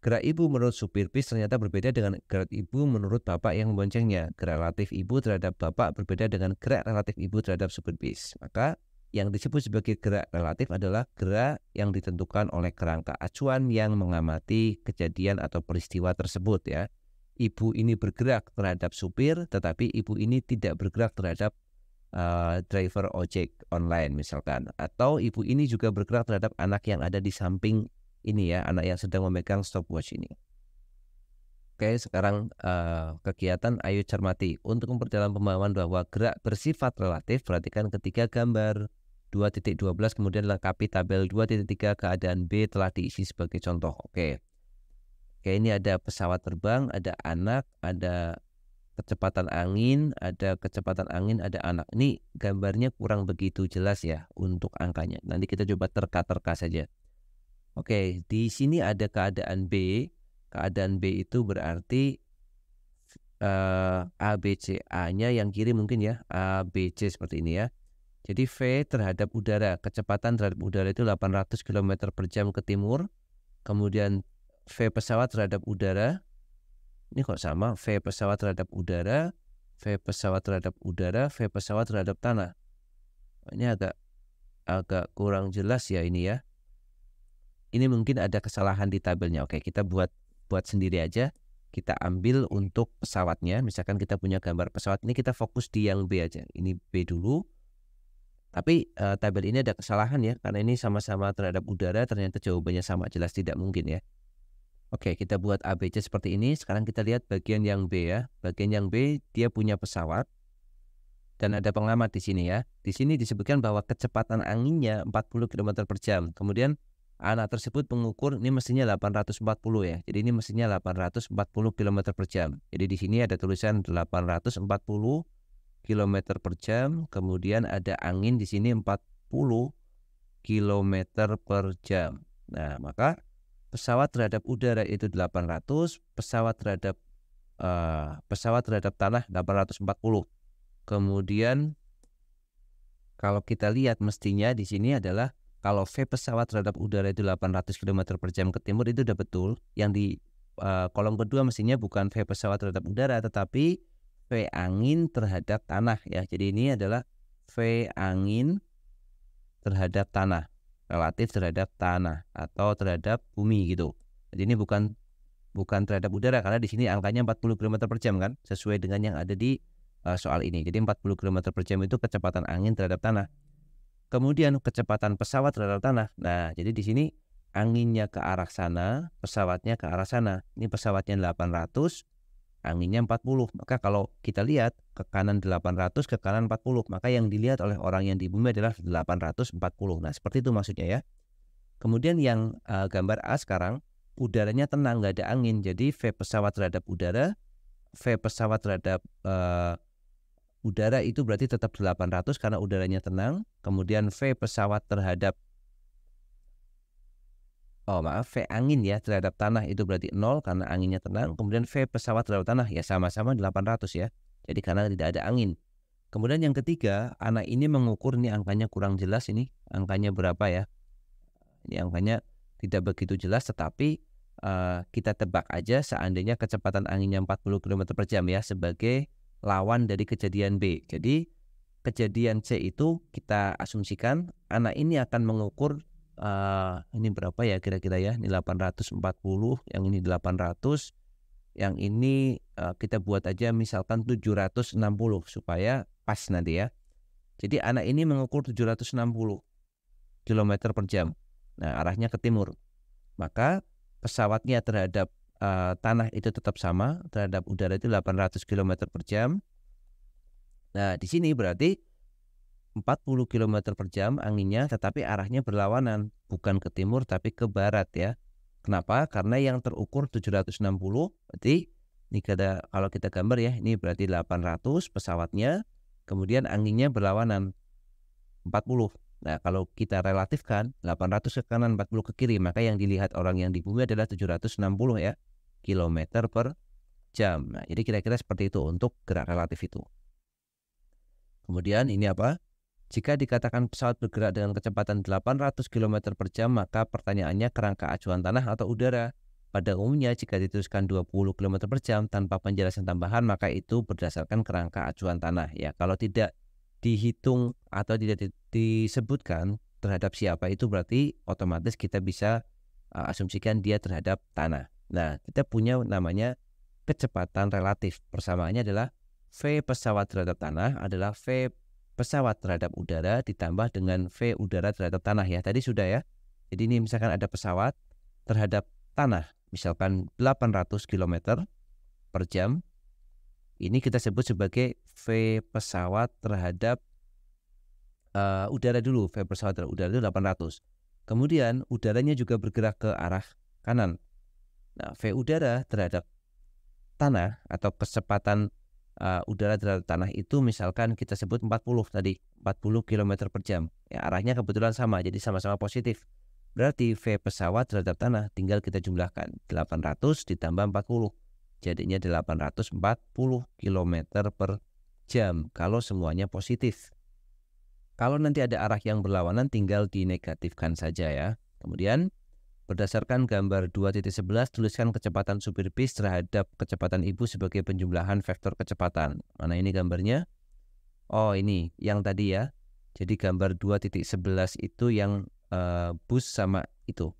gerak ibu menurut supir bis ternyata berbeda dengan gerak ibu menurut bapak yang memboncengnya. Gerak relatif ibu terhadap bapak berbeda dengan gerak relatif ibu terhadap supir bis. Maka yang disebut sebagai gerak relatif adalah gerak yang ditentukan oleh kerangka acuan yang mengamati kejadian atau peristiwa tersebut ya. Ibu ini bergerak terhadap supir, tetapi ibu ini tidak bergerak terhadap driver ojek online misalkan. Atau ibu ini juga bergerak terhadap anak yang ada di samping ini ya, anak yang sedang memegang stopwatch ini. Oke, sekarang kegiatan ayo cermati. Untuk memperdalam pemahaman bahwa gerak bersifat relatif, perhatikan ketiga gambar 2.12 kemudian lengkapi tabel 2.3 keadaan B telah diisi sebagai contoh. Oke, ini ada pesawat terbang, ada anak, ada kecepatan angin, ada anak. Ini gambarnya kurang begitu jelas ya untuk angkanya. Nanti kita coba terka-terka saja. Oke, di sini ada keadaan B. Keadaan B itu berarti A, B, C. A-nya yang kiri mungkin ya, A, B, C seperti ini ya. Jadi V terhadap udara, kecepatan terhadap udara itu 800 km per jam ke timur. Kemudian V pesawat terhadap udara, ini kok sama, V pesawat terhadap udara, V pesawat terhadap udara, V pesawat terhadap tanah. Ini agak kurang jelas ya ini ya. Ini mungkin ada kesalahan di tabelnya. Oke, kita buat sendiri aja. Kita ambil untuk pesawatnya. Misalkan kita punya gambar pesawat ini, kita fokus di yang B aja. Ini B dulu. Tapi tabel ini ada kesalahan ya, karena ini sama-sama terhadap udara, ternyata jawabannya sama, jelas tidak mungkin ya. Oke, kita buat ABC seperti ini. Sekarang kita lihat bagian yang B ya. Bagian yang B, dia punya pesawat dan ada pengamat di sini ya. Di sini disebutkan bahwa kecepatan anginnya 40 km per jam. Kemudian anak tersebut mengukur, ini mesinnya 840 ya. Jadi ini mesinnya 840 km per jam. Jadi di sini ada tulisan 840 km per jam, kemudian ada angin di sini 40 km per jam. Nah, maka pesawat terhadap udara itu 800, pesawat terhadap tanah 840. Kemudian kalau kita lihat mestinya di sini adalah kalau V pesawat terhadap udara itu 800 km per jam ke timur itu udah betul. Yang di kolom kedua mestinya bukan V pesawat terhadap udara tetapi V angin terhadap tanah ya. Jadi ini adalah V angin terhadap tanah, relatif terhadap tanah atau terhadap bumi gitu. Jadi ini bukan terhadap udara karena di sini angkanya 40 km per jam kan, sesuai dengan yang ada di soal ini. Jadi 40 km per jam itu kecepatan angin terhadap tanah. Kemudian kecepatan pesawat terhadap tanah. Nah, jadi di sini anginnya ke arah sana, pesawatnya ke arah sana. Ini pesawatnya 800, anginnya 40. Maka kalau kita lihat ke kanan 800, ke kanan 40, maka yang dilihat oleh orang yang di bumi adalah 840. Nah, seperti itu maksudnya ya. Kemudian yang gambar A sekarang, udaranya tenang, nggak ada angin. Jadi V pesawat terhadap udara, V pesawat terhadap udara itu berarti tetap 800 karena udaranya tenang. Kemudian V pesawat terhadap V angin ya terhadap tanah itu berarti 0 karena anginnya tenang. Kemudian V pesawat terhadap tanah ya sama-sama 800 ya. Jadi karena tidak ada angin. Kemudian yang ketiga, anak ini mengukur, ini angkanya kurang jelas ini. Angkanya berapa ya? Ini angkanya tidak begitu jelas, tetapi kita tebak aja seandainya kecepatan anginnya 40 km per jam ya sebagai lawan dari kejadian B. Jadi kejadian C itu kita asumsikan anak ini akan mengukur ini berapa ya kira-kira ya, ini 840, yang ini 800, yang ini kita buat aja misalkan 760 supaya pas nanti ya. Jadi anak ini mengukur 760 km per jam. Nah, arahnya ke timur. Maka pesawatnya terhadap tanah itu tetap sama, terhadap udara itu 800 km per jam. Nah, di sini berarti 40 km per jam anginnya, tetapi arahnya berlawanan, bukan ke timur tapi ke barat ya. Kenapa? Karena yang terukur 760, berarti ini kalau kita gambar ya, ini berarti 800 pesawatnya, kemudian anginnya berlawanan 40. Nah, kalau kita relatifkan 800 ke kanan, 40 ke kiri, maka yang dilihat orang yang di bumi adalah 760 ya, kilometer per jam. Nah, jadi kira-kira seperti itu untuk gerak relatif itu. Kemudian ini apa? Jika dikatakan pesawat bergerak dengan kecepatan 800 km per jam, maka pertanyaannya kerangka acuan tanah atau udara. Pada umumnya jika dituliskan 20 km per jam tanpa penjelasan tambahan, maka itu berdasarkan kerangka acuan tanah. Ya, kalau tidak dihitung atau tidak disebutkan terhadap siapa itu berarti otomatis kita bisa asumsikan dia terhadap tanah. Nah, kita punya namanya kecepatan relatif. Persamaannya adalah V pesawat terhadap tanah adalah V pesawat terhadap udara ditambah dengan V udara terhadap tanah ya. Tadi sudah ya. Jadi ini misalkan ada pesawat terhadap tanah, misalkan 800 km per jam. Ini kita sebut sebagai V pesawat terhadap udara dulu. V pesawat terhadap udara itu 800. Kemudian udaranya juga bergerak ke arah kanan. Nah, V udara terhadap tanah atau kecepatan udara terhadap tanah itu misalkan kita sebut 40 tadi, 40 km per jam. Ya, arahnya kebetulan sama, jadi sama-sama positif. Berarti V pesawat terhadap tanah tinggal kita jumlahkan. 800 ditambah 40. Jadinya 840 km per jam kalau semuanya positif. Kalau nanti ada arah yang berlawanan tinggal dinegatifkan saja ya. Kemudian berdasarkan gambar 2.11, tuliskan kecepatan supir bis terhadap kecepatan ibu sebagai penjumlahan vektor kecepatan. Mana ini gambarnya? Oh, ini yang tadi ya. Jadi gambar 2.11 itu yang bus sama itu.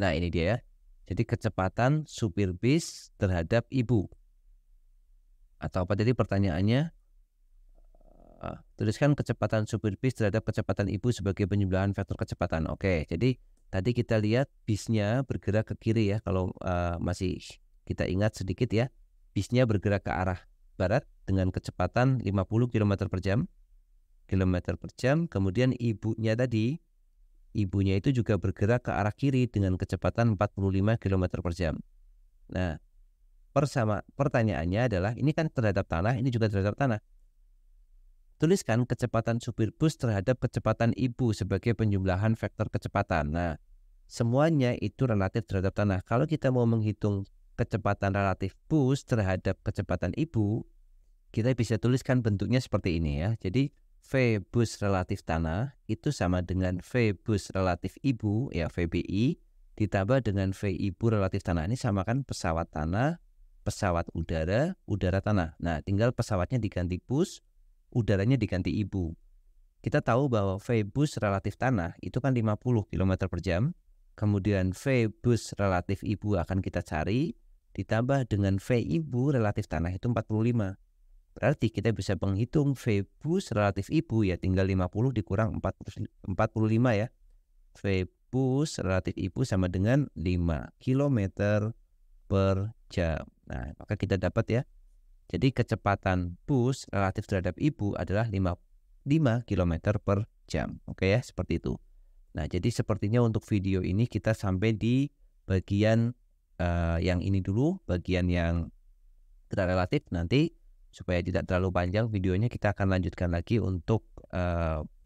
Nah, ini dia ya. Jadi kecepatan supir bis terhadap ibu. Atau apa tadi pertanyaannya? Tuliskan kecepatan supir bis terhadap kecepatan ibu sebagai penjumlahan vektor kecepatan. Oke, jadi tadi kita lihat bisnya bergerak ke kiri ya. Kalau masih kita ingat sedikit ya, bisnya bergerak ke arah barat dengan kecepatan 50 km per jam. Kemudian ibunya itu juga bergerak ke arah kiri dengan kecepatan 45 km per jam. Nah, pertanyaannya adalah, ini kan terhadap tanah, ini juga terhadap tanah. Tuliskan kecepatan supir bus terhadap kecepatan ibu sebagai penjumlahan vektor kecepatan. Nah, semuanya itu relatif terhadap tanah. Kalau kita mau menghitung kecepatan relatif bus terhadap kecepatan ibu, kita bisa tuliskan bentuknya seperti ini ya. Jadi V bus relatif tanah itu sama dengan V bus relatif ibu, ya VBI, ditambah dengan V ibu relatif tanah. Ini sama kan pesawat tanah, pesawat udara, udara tanah. Nah, tinggal pesawatnya diganti bus, udaranya diganti ibu. Kita tahu bahwa V bus relatif tanah itu kan 50 km per jam. Kemudian V bus relatif ibu akan kita cari, ditambah dengan V ibu relatif tanah itu 45. Berarti kita bisa menghitung V bus relatif ibu ya tinggal 50 dikurang 45 ya. V push relatif ibu sama dengan 5 km per jam. Nah, maka kita dapat ya. Jadi kecepatan push relatif terhadap ibu adalah 5 km per jam. Oke ya, seperti itu. Nah, jadi sepertinya untuk video ini kita sampai di bagian yang ini dulu, bagian yang tidak relatif. Nanti supaya tidak terlalu panjang videonya, kita akan lanjutkan lagi untuk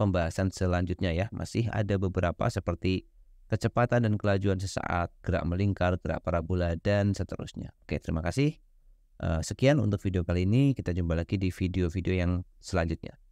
pembahasan selanjutnya ya. Masih ada beberapa seperti kecepatan dan kelajuan sesaat, gerak melingkar, gerak parabola, dan seterusnya. Oke, terima kasih. Sekian untuk video kali ini. Kita jumpa lagi di video-video yang selanjutnya.